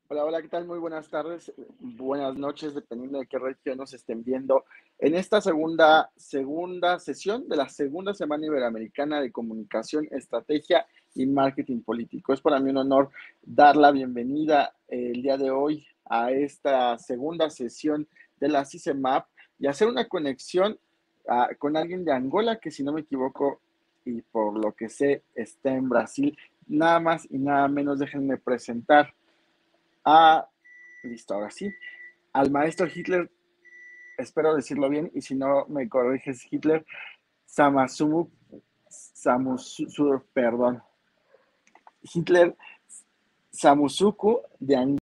Hola, hola, ¿qué tal? Muy buenas tardes, buenas noches, dependiendo de qué región nos estén viendo. En esta segunda sesión de la segunda Semana Iberoamericana de Comunicación, Estrategia y Marketing Político. Es para mí un honor dar la bienvenida el día de hoy a esta segunda sesión de la CICEMAP y hacer una conexión con alguien de Angola que, si no me equivoco, y por lo que sé, está en Brasil. Nada más y nada menos, déjenme presentar a, listo, ahora sí, al maestro Hitler, espero decirlo bien, y si no me corriges, Hitler, Samasumu, perdón, Hitler Samusuku de Angola,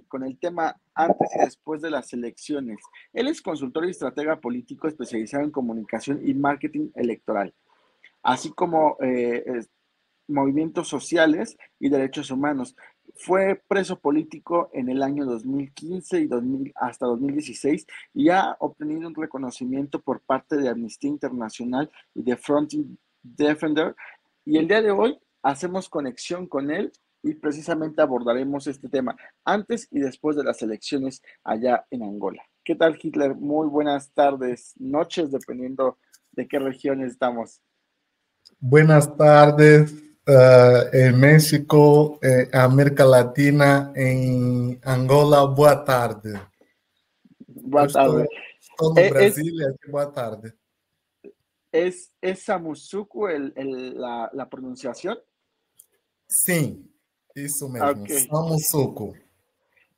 con el tema antes y después de las elecciones. Él es consultor y estratega político especializado en comunicación y marketing electoral, así como movimientos sociales y derechos humanos. Fue preso político en el año 2015 y hasta 2016 y ha obtenido un reconocimiento por parte de Amnistía Internacional y de Frontier Defender. Y el día de hoy hacemos conexión con él y precisamente abordaremos este tema antes y después de las elecciones allá en Angola. ¿Qué tal, Hitler? Muy buenas tardes, noches, dependiendo de qué región estamos. Buenas tardes, en México, América Latina, en Angola, boa tarde. Eu Boa tarde. estou no Brasil e aqui, boa tarde. ¿Es Samusuku la pronunciación? Sim, isso mesmo, Ok, Samusuku.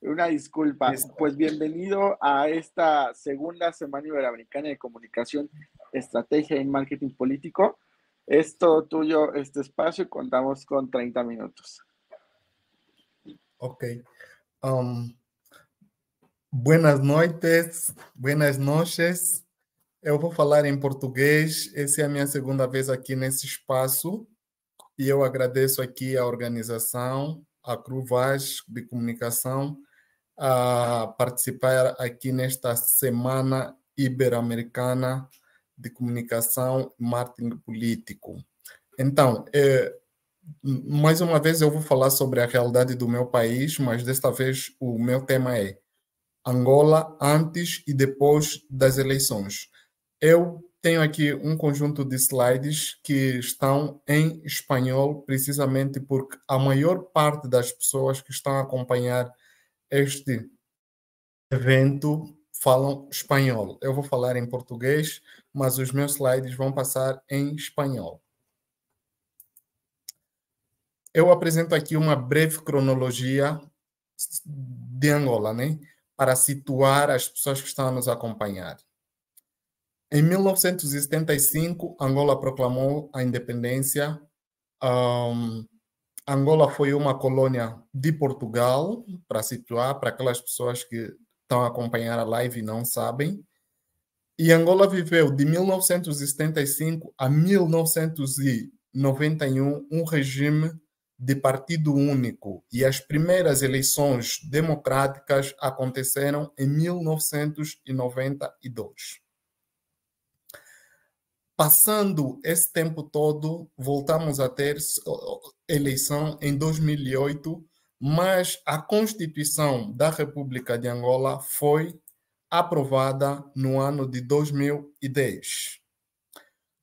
una disculpa. Isso. Pues bienvenido a esta segunda Semana Iberoamericana de Comunicación, Estrategia y Marketing Político. Es todo tuyo este espacio y contamos con 30 minutos. Ok. Buenas noites, buenas noches. Eu vou falar em português. Essa é a minha segunda vez aqui nesse espaço. E eu agradeço aqui a organização, a Cruvaz de Comunicação, a participar aqui nesta Semana Ibero-Americana de Comunicação e Marketing Político. Então, mais uma vez eu vou falar sobre a realidade do meu país, mas desta vez o meu tema é Angola antes e depois das eleições. Eu tenho aqui um conjunto de slides que estão em espanhol, precisamente porque a maior parte das pessoas que estão a acompanhar este evento falam espanhol. Eu vou falar em português, mas os meus slides vão passar em espanhol. Eu apresento aqui uma breve cronologia de Angola, né? Para situar as pessoas que estão a nos acompanhar. Em 1975, Angola proclamou a independência. Angola foi uma colônia de Portugal, para situar, para aquelas pessoas que estão a acompanhar a live e não sabem. E Angola viveu de 1975 a 1991 um regime de partido único. E as primeiras eleições democráticas aconteceram em 1992. Passando esse tempo todo, voltamos a ter eleição em 2008, mas a Constituição da República de Angola foi aprovada no ano de 2010.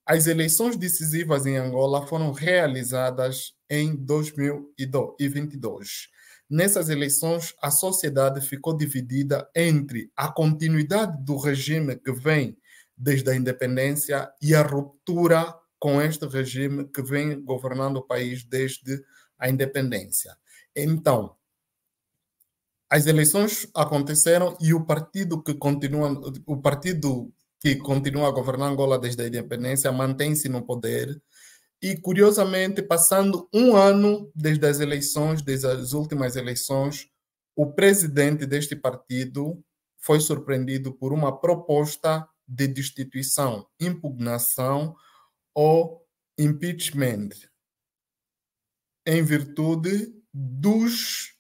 As eleições decisivas em Angola foram realizadas em 2022. Nessas eleições, a sociedade ficou dividida entre a continuidade do regime que vem desde a independência e a ruptura com este regime que vem governando o país desde a independência. Então, as eleições aconteceram e o partido que continua a governar Angola desde a independência mantém-se no poder. E, curiosamente, passando um ano desde as eleições, desde as últimas eleições, o presidente deste partido foi surpreendido por uma proposta de destituição, impugnação ou impeachment, em virtude dos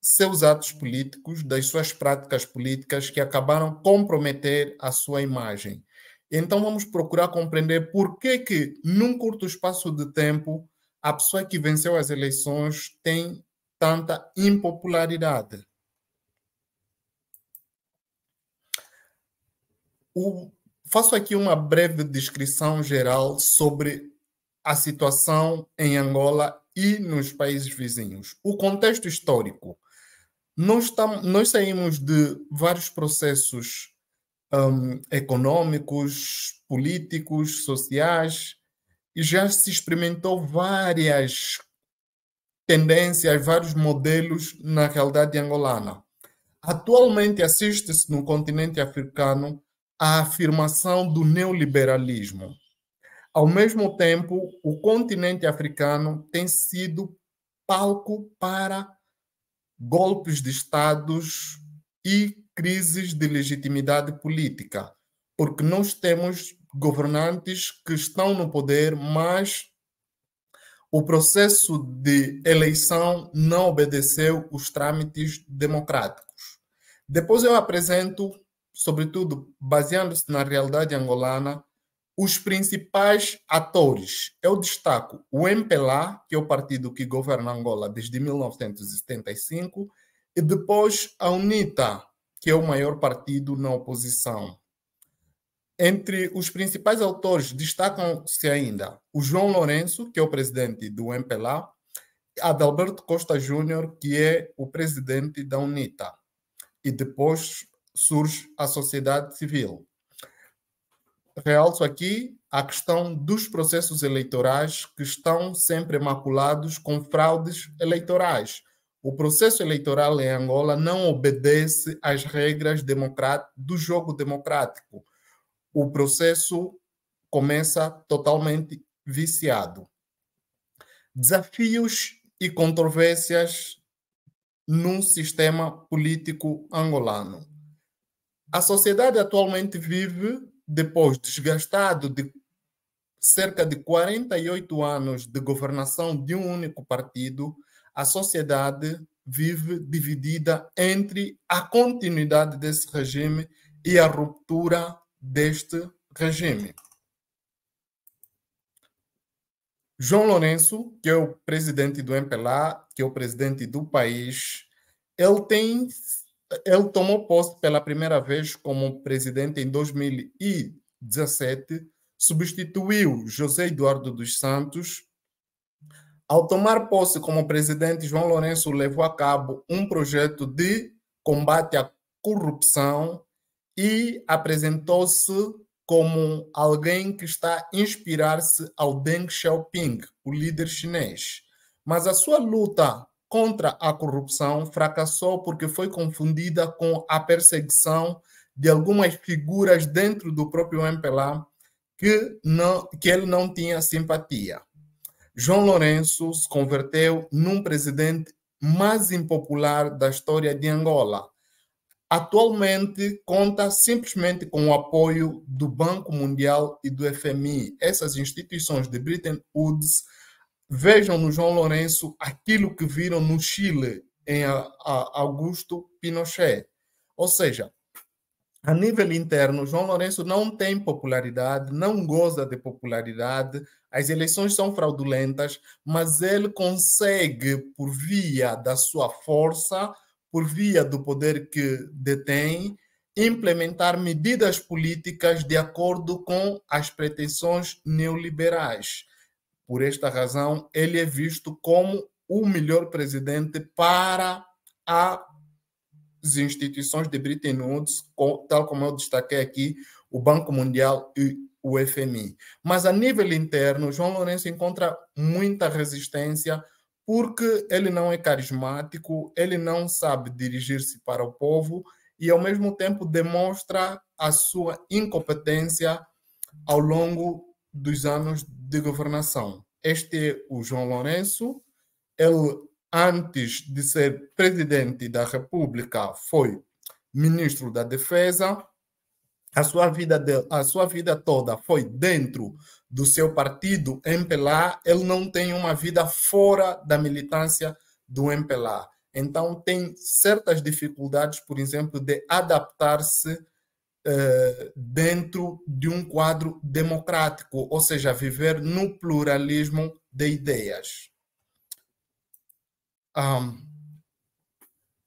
seus atos políticos, das suas práticas políticas que acabaram comprometer a sua imagem. Então vamos procurar compreender por que num curto espaço de tempo, a pessoa que venceu as eleições tem tanta impopularidade. Faço aqui uma breve descrição geral sobre a situação em Angola e nos países vizinhos. O contexto histórico. Nós saímos de vários processos econômicos, políticos, sociais, e já se experimentou várias tendências, vários modelos na realidade angolana. Atualmente assiste-se no continente africano à afirmação do neoliberalismo. Ao mesmo tempo, o continente africano tem sido palco para golpes de estados e crises de legitimidade política, porque nós temos governantes que estão no poder, mas o processo de eleição não obedeceu os trâmites democráticos. Depois eu apresento, sobretudo baseando-se na realidade angolana, os principais atores. Eu destaco o MPLA, que é o partido que governa Angola desde 1975, e depois a UNITA, que é o maior partido na oposição. Entre os principais autores destacam-se ainda o João Lourenço, que é o presidente do MPLA, Adalberto Costa Júnior, que é o presidente da UNITA. E depois surge a sociedade civil. Realço aqui a questão dos processos eleitorais que estão sempre maculados com fraudes eleitorais. O processo eleitoral em Angola não obedece às regras do jogo democrático. O processo começa totalmente viciado. Desafios e controvérsias num sistema político angolano. A sociedade atualmente vive, depois desgastado de cerca de 48 anos de governação de um único partido, a sociedade vive dividida entre a continuidade desse regime e a ruptura deste regime. João Lourenço, que é o presidente do MPLA, que é o presidente do país, ele tomou posse pela primeira vez como presidente em 2017, substituiu José Eduardo dos Santos. Ao tomar posse como presidente, João Lourenço levou a cabo um projeto de combate à corrupção e apresentou-se como alguém que está a inspirar-se ao Deng Xiaoping, o líder chinês. Mas a sua luta contra a corrupção fracassou porque foi confundida com a perseguição de algumas figuras dentro do próprio MPLA que ele não tinha simpatia. João Lourenço se converteu num presidente mais impopular da história de Angola. Atualmente conta simplesmente com o apoio do Banco Mundial e do FMI. Essas instituições de Bretton Woods vejam no João Lourenço aquilo que viram no Chile em Augusto Pinochet. Ou seja, a nível interno, João Lourenço não tem popularidade, não goza de popularidade, as eleições são fraudulentas, mas ele consegue, por via da sua força, por via do poder que detém, implementar medidas políticas de acordo com as pretensões neoliberais. Por esta razão, ele é visto como o melhor presidente para as instituições de Bretton Woods, tal como eu destaquei aqui, o Banco Mundial e o FMI. Mas a nível interno, João Lourenço encontra muita resistência porque ele não é carismático, ele não sabe dirigir-se para o povo e, ao mesmo tempo, demonstra a sua incompetência ao longo dos anos de governação. Este é o João Lourenço. Ele, antes de ser presidente da República, foi ministro da Defesa. A sua vida toda foi dentro do seu partido MPLA. Ele não tem uma vida fora da militância do MPLA. Então, tem certas dificuldades, por exemplo, de adaptar-se dentro de um quadro democrático, ou seja, viver no pluralismo de ideias.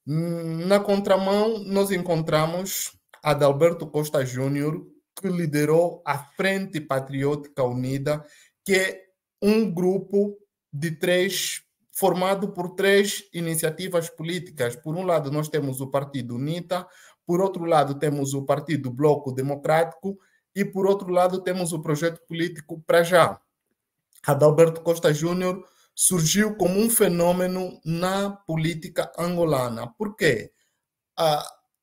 Na contramão, nós encontramos Adalberto Costa Júnior, que liderou a Frente Patriótica Unida, que é um grupo de três, formado por três iniciativas políticas. Por um lado, nós temos o Partido UNITA, por outro lado, temos o Partido Bloco Democrático e, por outro lado, temos o projeto político Para Já. Adalberto Costa Júnior surgiu como um fenômeno na política angolana. Por quê?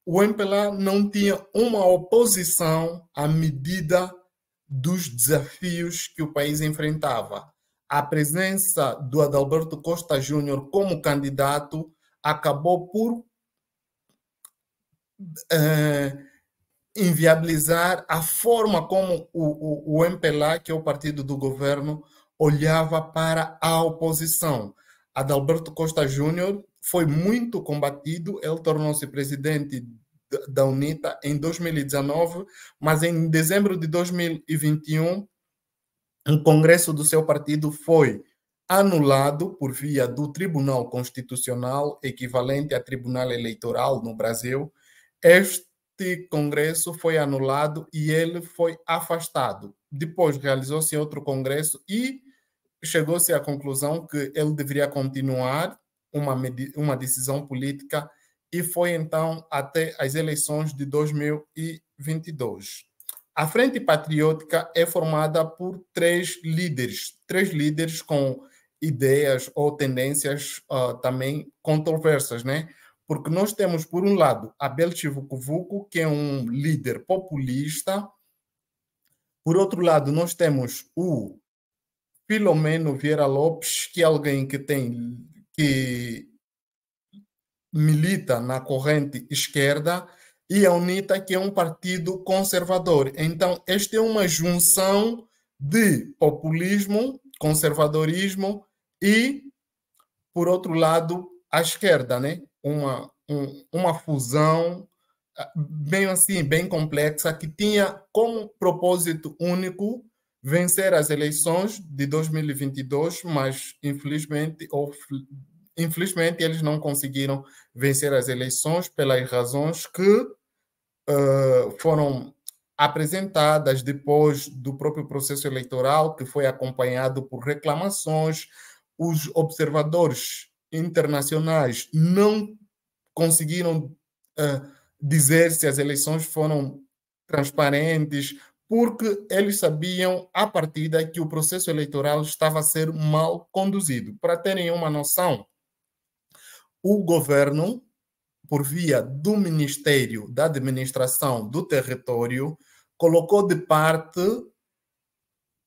O MPLA não tinha uma oposição à medida dos desafios que o país enfrentava. A presença do Adalberto Costa Júnior como candidato acabou por inviabilizar a forma como o MPLA, que é o partido do governo, olhava para a oposição. Adalberto Costa Júnior foi muito combatido, ele tornou-se presidente da UNITA em 2019, mas em dezembro de 2021, um congresso do seu partido foi anulado por via do Tribunal Constitucional, equivalente a Tribunal Eleitoral no Brasil. Este congresso foi anulado e ele foi afastado. Depois realizou-se outro congresso e chegou-se à conclusão que ele deveria continuar uma decisão política e foi então até as eleições de 2022. A Frente Patriótica é formada por três líderes com ideias ou tendências também controversas, né? Porque nós temos, por um lado, Abel Chivucovuco, que é um líder populista. Por outro lado, nós temos o Filomeno Vieira Lopes, que é alguém que milita na corrente esquerda, e a UNITA, que é um partido conservador. Então, esta é uma junção de populismo, conservadorismo e, por outro lado, a esquerda, né? Uma fusão bem assim, bem complexa, que tinha como propósito único vencer as eleições de 2022, mas infelizmente eles não conseguiram vencer as eleições pelas razões que foram apresentadas depois do próprio processo eleitoral, que foi acompanhado por reclamações. Os observadores internacionais não conseguiram dizer se as eleições foram transparentes, porque eles sabiam à partida que o processo eleitoral estava a ser mal conduzido. Para terem uma noção, o governo, por via do Ministério da Administração do Território, colocou de parte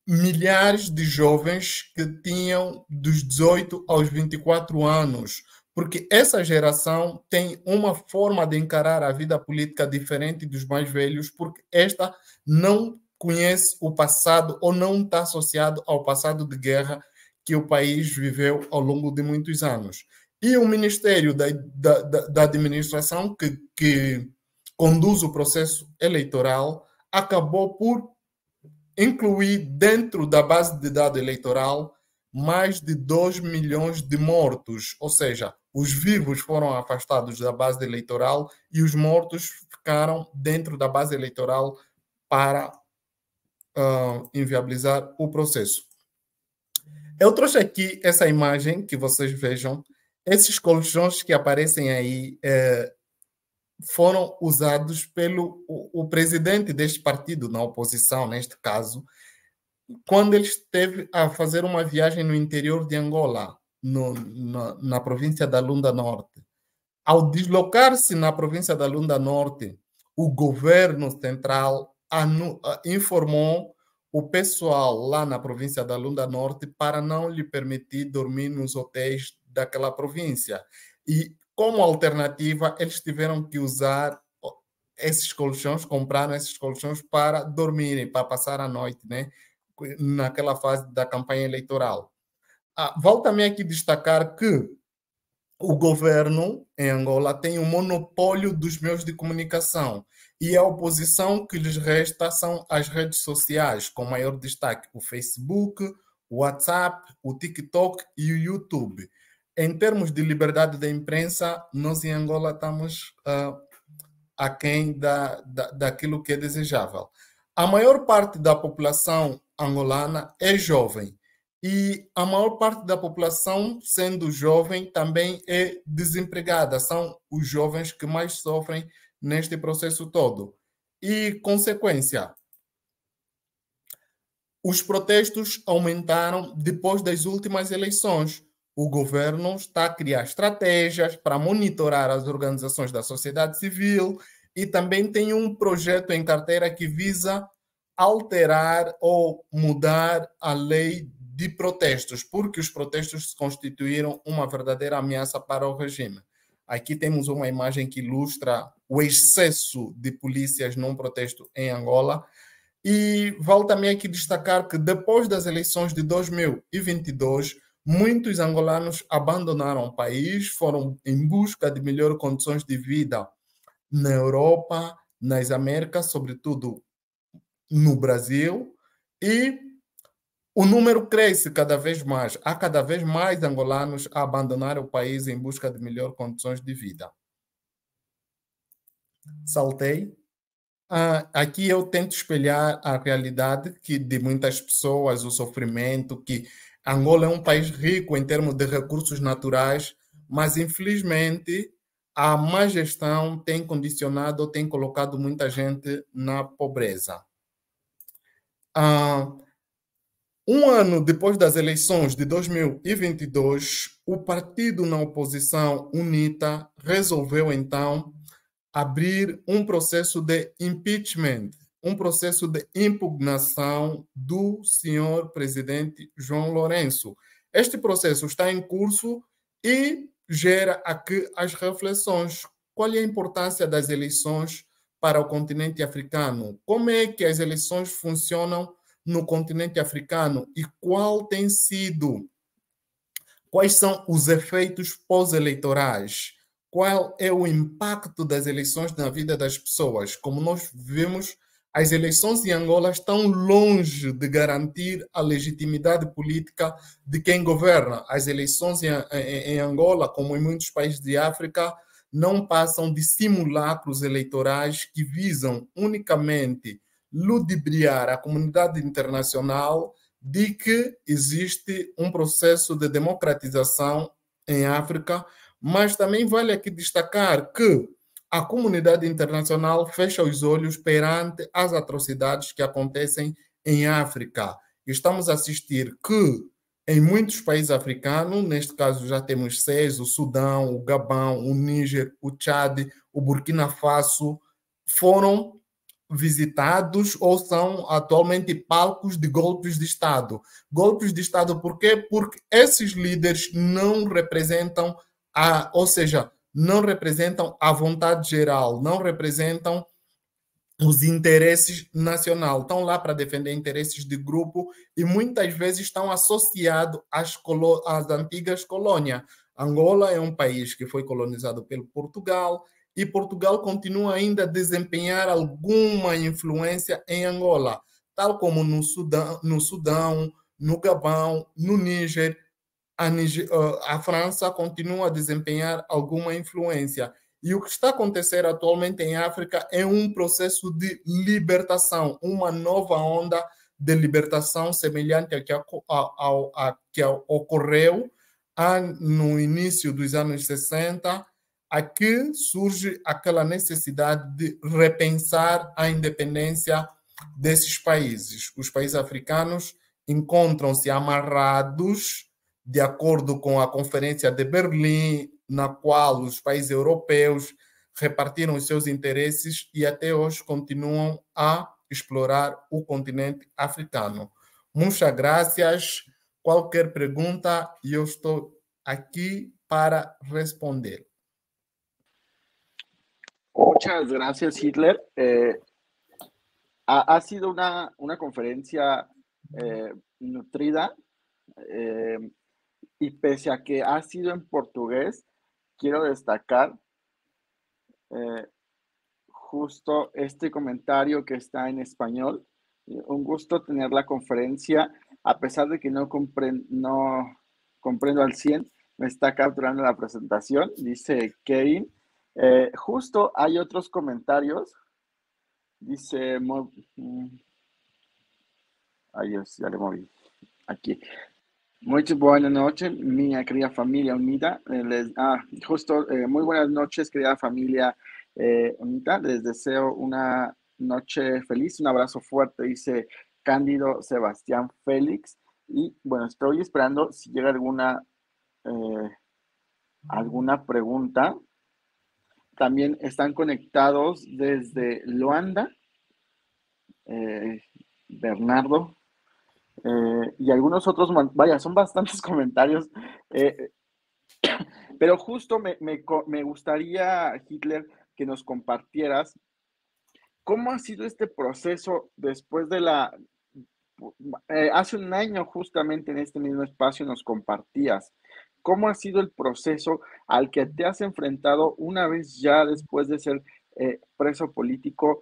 milhares de jovens que tinham dos 18 aos 24 anos, porque essa geração tem uma forma de encarar a vida política diferente dos mais velhos, porque esta não conhece o passado ou não está associado ao passado de guerra que o país viveu ao longo de muitos anos. E o Ministério da Administração, que conduz o processo eleitoral, acabou por incluir dentro da base de dados eleitoral mais de 2 milhões de mortos, ou seja, os vivos foram afastados da base eleitoral e os mortos ficaram dentro da base eleitoral para inviabilizar o processo. Eu trouxe aqui essa imagem que vocês vejam. Esses colchões que aparecem aí foram usados pelo o presidente deste partido, na oposição, neste caso, quando ele esteve a fazer uma viagem no interior de Angola, na província da Lunda Norte. Ao deslocar-se na província da Lunda Norte, o governo central informou o pessoal lá na província da Lunda Norte para não lhe permitir dormir nos hotéis daquela província. E, como alternativa, eles tiveram que usar esses colchões, compraram esses colchões para dormirem, para passar a noite, né? Naquela fase da campanha eleitoral. Vale também aqui destacar que o governo em Angola tem um monopólio dos meios de comunicação e a oposição que lhes resta são as redes sociais, com maior destaque o Facebook, o WhatsApp, o TikTok e o YouTube. em termos de liberdade da imprensa, nós em Angola estamos aquém daquilo que é desejável. A maior parte da população angolana é jovem e a maior parte da população, sendo jovem, também é desempregada. São os jovens que mais sofrem neste processo todo. E, consequência, os protestos aumentaram depois das últimas eleições. O governo está a criar estratégias para monitorar as organizações da sociedade civil e também tem um projeto em carteira que visa alterar ou mudar a lei de protestos, porque os protestos se constituíram uma verdadeira ameaça para o regime. Aqui temos uma imagem que ilustra o excesso de polícias num protesto em Angola. E vale também aqui destacar que depois das eleições de 2022, muitos angolanos abandonaram o país, foram em busca de melhores condições de vida na Europa, nas Américas, sobretudo no Brasil, e o número cresce cada vez mais. Há cada vez mais angolanos a abandonar o país em busca de melhores condições de vida. Saltei. Aqui eu tento espelhar a realidade de muitas pessoas, o sofrimento, que Angola é um país rico em termos de recursos naturais, mas infelizmente a má gestão tem condicionado ou tem colocado muita gente na pobreza. Um ano depois das eleições de 2022, o partido na oposição, UNITA, resolveu então abrir um processo de impeachment, um processo de impugnação do senhor presidente João Lourenço. Este processo está em curso e gera aqui as reflexões. Qual é a importância das eleições para o continente africano? Como é que as eleições funcionam no continente africano e quais são os efeitos pós-eleitorais? Qual é o impacto das eleições na vida das pessoas? Como nós vemos, as eleições em Angola estão longe de garantir a legitimidade política de quem governa. As eleições em Angola, como em muitos países de África, não passam de simulacros eleitorais que visam unicamente ludibriar a comunidade internacional de que existe um processo de democratização em África, mas também vale aqui destacar que a comunidade internacional fecha os olhos perante as atrocidades que acontecem em África. Estamos a assistir que em muitos países africanos, neste caso já temos 6, o Sudão, o Gabão, o Níger, o Tchad, o Burkina Faso, foram visitados ou são atualmente palcos de golpes de Estado. Golpes de Estado por quê? Porque esses líderes não representam não representam a vontade geral, não representam os interesses nacionais, estão lá para defender interesses de grupo e muitas vezes estão associados às antigas colônias. Angola é um país que foi colonizado pelo Portugal e Portugal continua ainda a desempenhar alguma influência em Angola, tal como no Sudão, no Gabão, no Níger. A França continua a desempenhar alguma influência. E o que está a acontecer atualmente em África é um processo de libertação, uma nova onda de libertação semelhante a que ocorreu no início dos anos 60. Aqui surge aquela necessidade de repensar a independência desses países. Os países africanos encontram-se amarrados de acordo com a Conferência de Berlim, na qual os países europeus repartiram os seus interesses e até hoje continuam a explorar o continente africano. Muitas graças. Qualquer pergunta, eu estou aqui para responder. Muchas gracias, Hitler. Ha sido una conferencia nutrida. Y pese a que ha sido en portugués, quiero destacar justo este comentario que está en español. Un gusto tener la conferencia, a pesar de que no comprendo al 100, me está capturando la presentación, dice Kevin. Justo hay otros comentarios. Dice, ay Dios, ya le moví. Aquí. Muy buenas noches, mi querida familia unida. Justo, muy buenas noches, querida familia unida. Les deseo una noche feliz, un abrazo fuerte, dice Cándido Sebastián Félix. Y bueno, estoy esperando si llega eh, alguna pregunta. También están conectados desde Luanda, Bernardo, y algunos otros, vaya, son bastantes comentarios, eh, pero justo me gustaría, Hitler, que nos compartieras cómo ha sido este proceso después de hace un año justamente en este mismo espacio nos compartías. ¿Cómo ha sido el proceso al que te has enfrentado una vez ya después de ser preso político,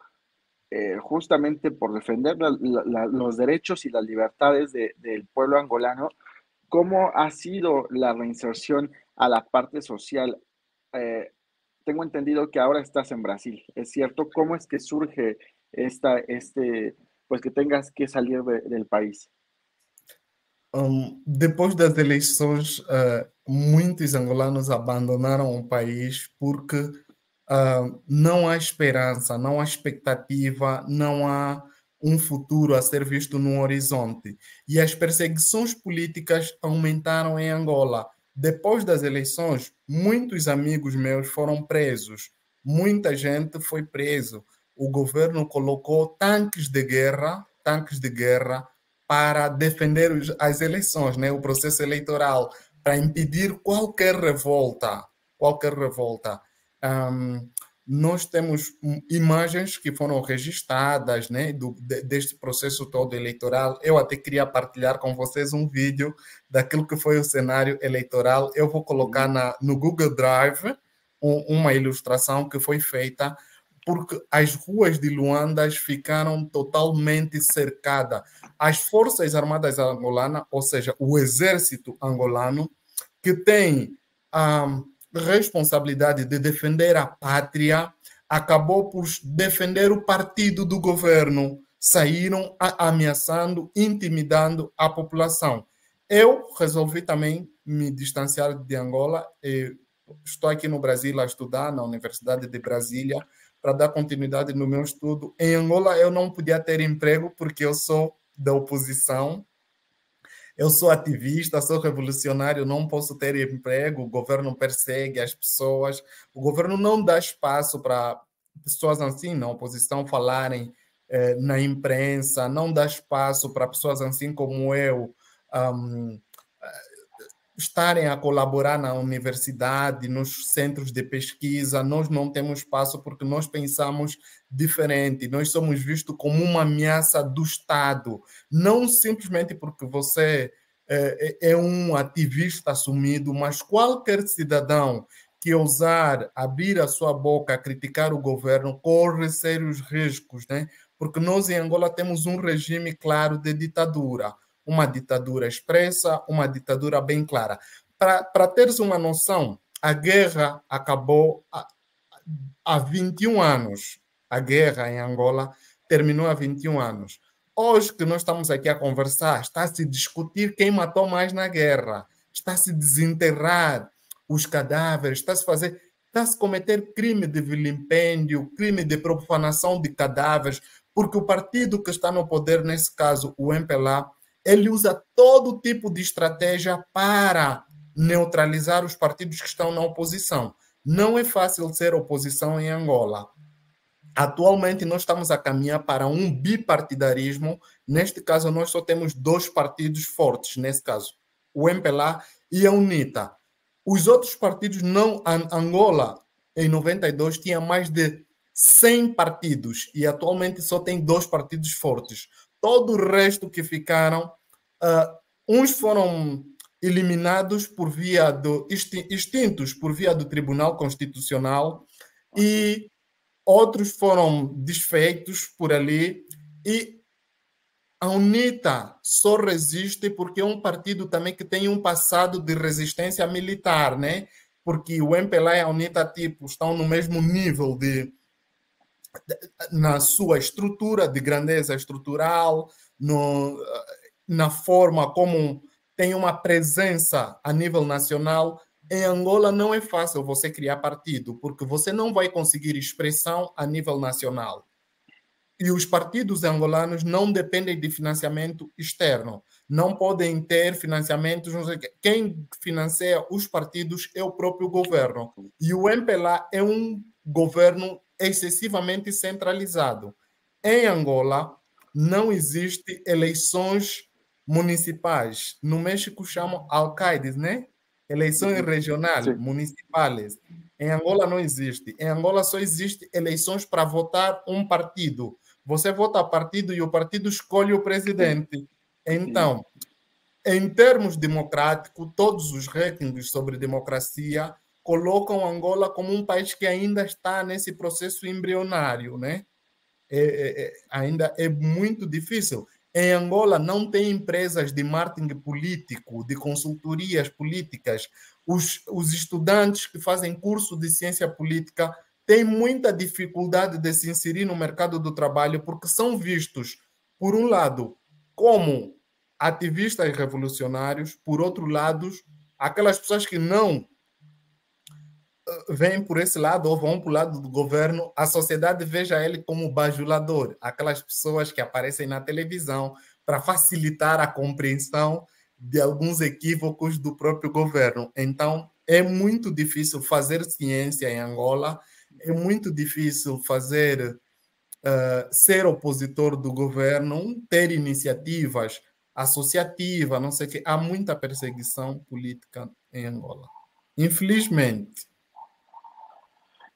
justamente por defender los derechos y las libertades del pueblo angolano? ¿Cómo ha sido la reinserción a la parte social? Eh, Tengo entendido que ahora estás en Brasil, ¿es cierto? ¿Cómo es que surge pues que tengas que salir del país? Depois das eleições, muitos angolanos abandonaram o país porque não há esperança, não há expectativa, não há um futuro a ser visto no horizonte. E as perseguições políticas aumentaram em Angola. Depois das eleições, muitos amigos meus foram presos, muita gente foi preso. O governo colocou tanques de guerra para defender as eleições, né, o processo eleitoral, para impedir qualquer revolta, qualquer revolta. Um, Nós temos imagens que foram registradas, né, deste processo todo eleitoral. Eu até queria partilhar com vocês um vídeo daquilo que foi o cenário eleitoral. Eu vou colocar no Google Drive uma ilustração que foi feita porque as ruas de Luanda ficaram totalmente cercadas. As Forças Armadas angolanas, ou seja, o exército angolano, que tem a responsabilidade de defender a pátria, acabou por defender o partido do governo. Saíram ameaçando, intimidando a população. Eu resolvi também me distanciar de Angola. Estou aqui no Brasil a estudar na Universidade de Brasília, para dar continuidade no meu estudo. Em Angola, eu não podia ter emprego porque eu sou da oposição, eu sou ativista, sou revolucionário, não posso ter emprego, o governo persegue as pessoas, o governo não dá espaço para pessoas assim na oposição falarem na imprensa, não dá espaço para pessoas assim como eu estarem a colaborar na universidade, nos centros de pesquisa. Nós não temos espaço porque nós pensamos diferente, nós somos vistos como uma ameaça do Estado, não simplesmente porque você é um ativista assumido, mas qualquer cidadão que ousar abrir a sua boca a criticar o governo corre sérios riscos, né? Porque nós em Angola temos um regime claro de ditadura, uma ditadura expressa, uma ditadura bem clara. Para teres uma noção, a guerra acabou há 21 anos. A guerra em Angola terminou há 21 anos. Hoje que nós estamos aqui a conversar, está a se discutir quem matou mais na guerra, está a se desenterrar os cadáveres, está a se cometer crime de vilipêndio, crime de profanação de cadáveres, porque o partido que está no poder, nesse caso o MPLA, ele usa todo tipo de estratégia para neutralizar os partidos que estão na oposição. Não é fácil ser oposição em Angola. Atualmente, nós estamos a caminhar para um bipartidarismo. Neste caso, nós só temos dois partidos fortes, nesse caso, o MPLA e a UNITA. Os outros partidos não... Angola, em 92, tinha mais de 100 partidos e atualmente só tem dois partidos fortes. Todo o resto que ficaram, uns foram eliminados por via extintos por via do Tribunal Constitucional e outros foram desfeitos por ali. E A UNITA só resiste porque é um partido também que tem um passado de resistência militar, né? Porque o MPLA e a UNITA tipo, estão no mesmo nível na sua estrutura de grandeza estrutural, no, na forma como tem uma presença a nível nacional. Em Angola não é fácil você criar partido, porque você não vai conseguir expressão a nível nacional. E os partidos angolanos não dependem de financiamento externo. Não podem ter financiamentos. Quem financia os partidos é o próprio governo. E o MPLA é um governo excessivamente centralizado. Em Angola, não existe eleições municipais. No México chamam alcaides, né? Eleições regionais, Sí, municipais. Em Angola não existe. Em Angola só existe eleições para votar um partido. Você vota partido e o partido escolhe o sí, presidente. sí. Então, em termos democráticos, todos os rankings sobre democracia colocam Angola como um país que ainda está nesse processo embrionário, né? Ainda é muito difícil. Em Angola não tem empresas de marketing político, de consultorias políticas. Os estudantes que fazem curso de ciência política têm muita dificuldade de se inserir no mercado do trabalho porque são vistos, por um lado, como ativistas revolucionários, por outro lado, aquelas pessoas que não vêm por esse lado ou vão para o lado do governo, a sociedade veja ele como bajulador, aquelas pessoas que aparecem na televisão para facilitar a compreensão de alguns equívocos do próprio governo. Então, é muito difícil fazer ciência em Angola, é muito difícil ser opositor do governo, ter iniciativas associativas, não sei o quê. Há muita perseguição política em Angola. Infelizmente.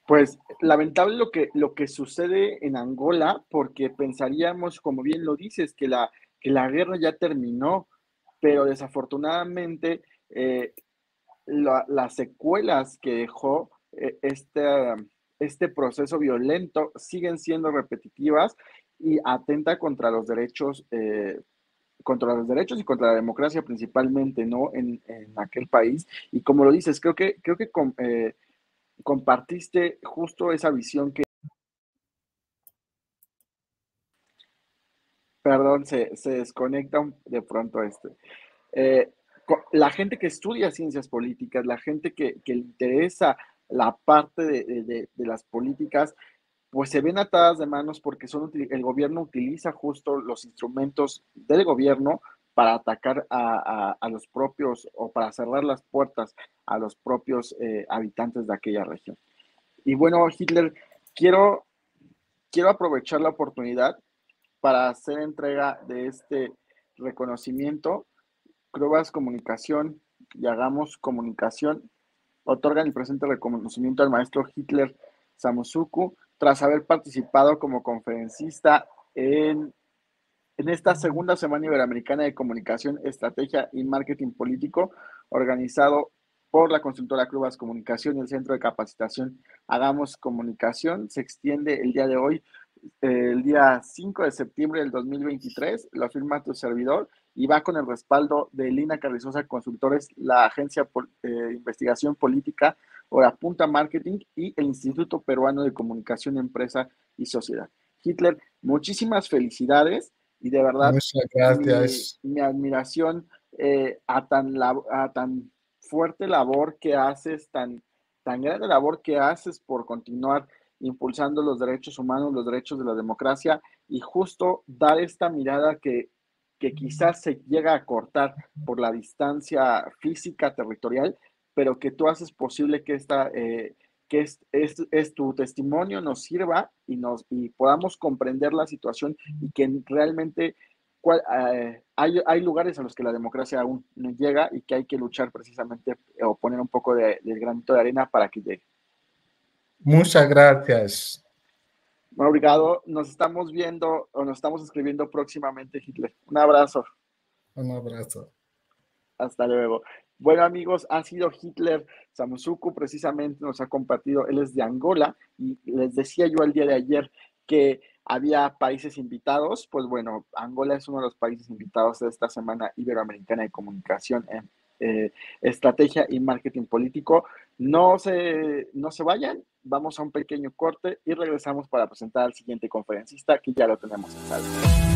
Pues lamentable lo que sucede en Angola, porque pensaríamos, como bien lo dices, que la guerra ya terminó, pero desafortunadamente las secuelas que dejó este proceso violento siguen siendo repetitivas y atenta contra los derechos y contra la democracia principalmente, ¿no? En aquel país. Y como lo dices, creo que compartiste justo esa visión que, perdón, se desconecta de pronto eh, la gente que estudia ciencias políticas, la gente que le interesa la parte de las políticas, pues se ven atadas de manos porque el gobierno utiliza justo los instrumentos del gobierno para atacar a los propios o para cerrar las puertas a los propios habitantes de aquella región. Y bueno, Hitler, quiero, quiero aprovechar la oportunidad para hacer entrega de este reconocimiento. Crubas Comunicación y Hagamos Comunicación otorgan el presente reconocimiento al maestro Hitler Samusuku tras haber participado como conferencista en esta segunda Semana Iberoamericana de Comunicación, Estrategia y Marketing Político, organizado por la consultora Crubas Comunicación y el Centro de Capacitación Hagamos Comunicación. Se extiende el día de hoy, el día 5 de septiembre del 2023, lo firma tu servidor y va con el respaldo de Lina Carrizosa Consultores, la agencia de investigación política Hora Punta Marketing y el Instituto Peruano de Comunicación, Empresa y Sociedad. Hitler, muchísimas felicidades y de verdad Muchas gracias. mi admiración a tan fuerte labor que haces, tan grande labor que haces por continuar impulsando los derechos humanos, los derechos de la democracia y justo dar esta mirada que quizás se llega a cortar por la distancia física, territorial, pero que tú haces posible que es tu testimonio nos sirva y podamos comprender la situación y que realmente hay lugares a los que la democracia aún no llega y que hay que luchar precisamente o poner un poco del granito de arena para que llegue. Muchas gracias. Bueno, obrigado. Nos estamos viendo o nos estamos escribiendo próximamente, Hitler. Un abrazo. Un abrazo. Hasta luego. Bueno, amigos, ha sido Hitler Samusuku, precisamente nos ha compartido, él es de Angola, y les decía yo el día de ayer que había países invitados, pues bueno, Angola es uno de los países invitados de esta Semana Iberoamericana de Comunicación en Estrategia y Marketing Político. No se vayan, vamos a un pequeño corte y regresamos para presentar al siguiente conferencista que ya lo tenemos en sala.